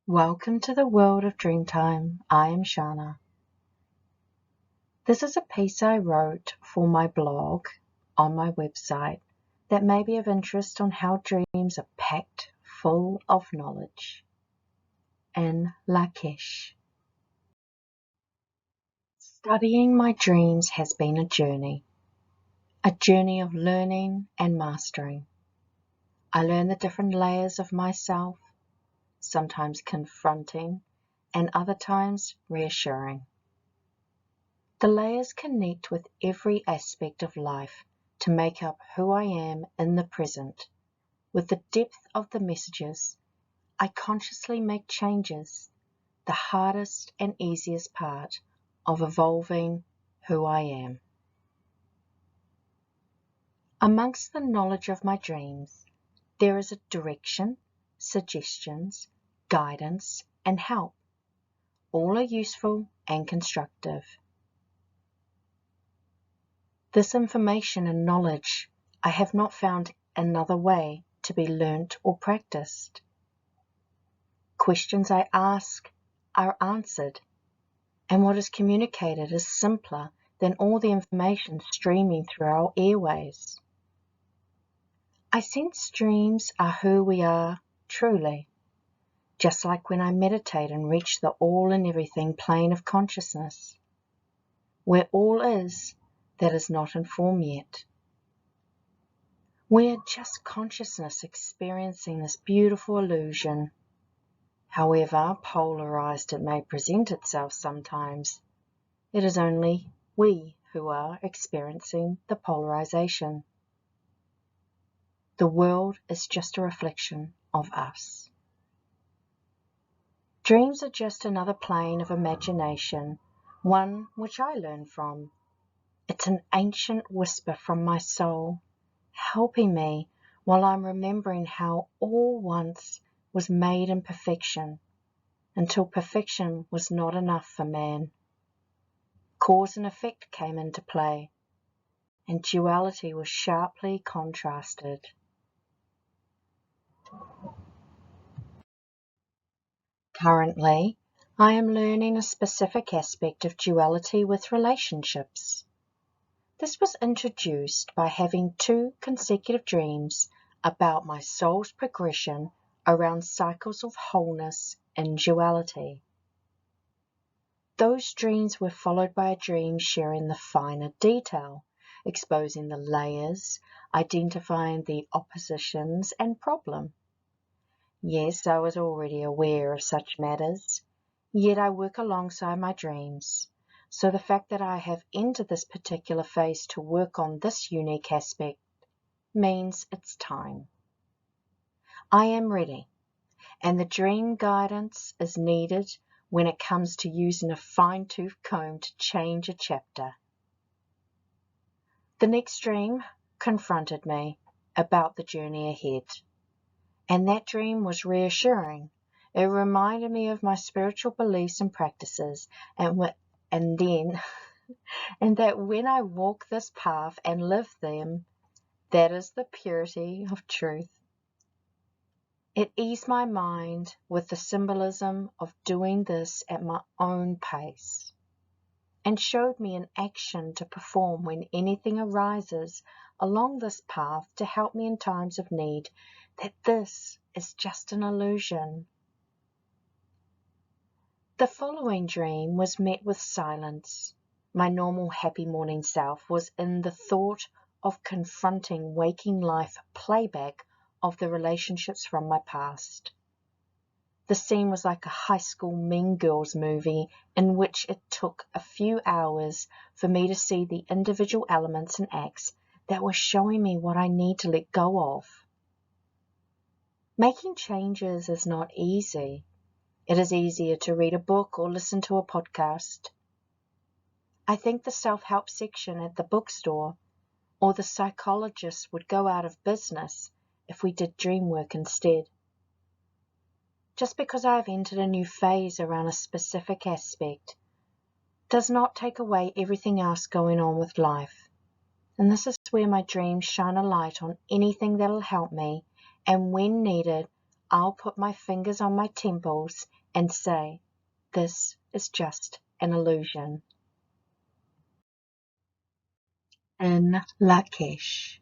Welcome to the world of Dreamtime. I am Shana. This is a piece I wrote for my blog on my website that may be of interest on how dreams are packed full of knowledge. In Lak'ech. Studying my dreams has been a journey of learning and mastering. I learn the different layers of myself, sometimes confronting and other times reassuring. The layers connect with every aspect of life to make up who I am in the present. With the depth of the messages, I consciously make changes, the hardest and easiest part of evolving who I am. Amongst the knowledge of my dreams, there is a direction, suggestions, guidance, and help. All are useful and constructive. This information and knowledge I have not found another way to be learnt or practiced. Questions I ask are answered, and what is communicated is simpler than all the information streaming through our airways. I sense dreams are who we are truly, just like when I meditate and reach the all and everything plane of consciousness, where all is that is not informed yet. We are just consciousness experiencing this beautiful illusion. However polarized it may present itself sometimes, it is only we who are experiencing the polarization. The world is just a reflection of us. Dreams are just another plane of imagination, one which I learn from. It's an ancient whisper from my soul, helping me while I'm remembering how all once was made in perfection, until perfection was not enough for man. Cause and effect came into play, and duality was sharply contrasted. Currently, I am learning a specific aspect of duality with relationships. This was introduced by having 2 consecutive dreams about my soul's progression around cycles of wholeness in duality. Those dreams were followed by a dream sharing the finer detail, exposing the layers, identifying the oppositions and problem. Yes, I was already aware of such matters, yet I work alongside my dreams. So the fact that I have entered this particular phase to work on this unique aspect means it's time. I am ready, and the dream guidance is needed when it comes to using a fine-tooth comb to change a chapter. The next dream confronted me about the journey ahead, and that dream was reassuring. It reminded me of my spiritual beliefs and practices, and that when I walk this path and live them, that is the purity of truth. It eased my mind with the symbolism of doing this at my own pace, and showed me an action to perform when anything arises along this path to help me in times of need, that this is just an illusion. The following dream was met with silence. My normal happy morning self was in the thought of confronting waking life playback of the relationships from my past. The scene was like a high school Mean Girls movie in which it took a few hours for me to see the individual elements and acts that were showing me what I need to let go of. Making changes is not easy. It is easier to read a book or listen to a podcast. I think the self-help section at the bookstore or the psychologist would go out of business if we did dream work instead. Just because I have entered a new phase around a specific aspect does not take away everything else going on with life. And this is where my dreams shine a light on anything that'll help me, and when needed, I'll put my fingers on my temples and say, this is just an illusion. In Lak'ech.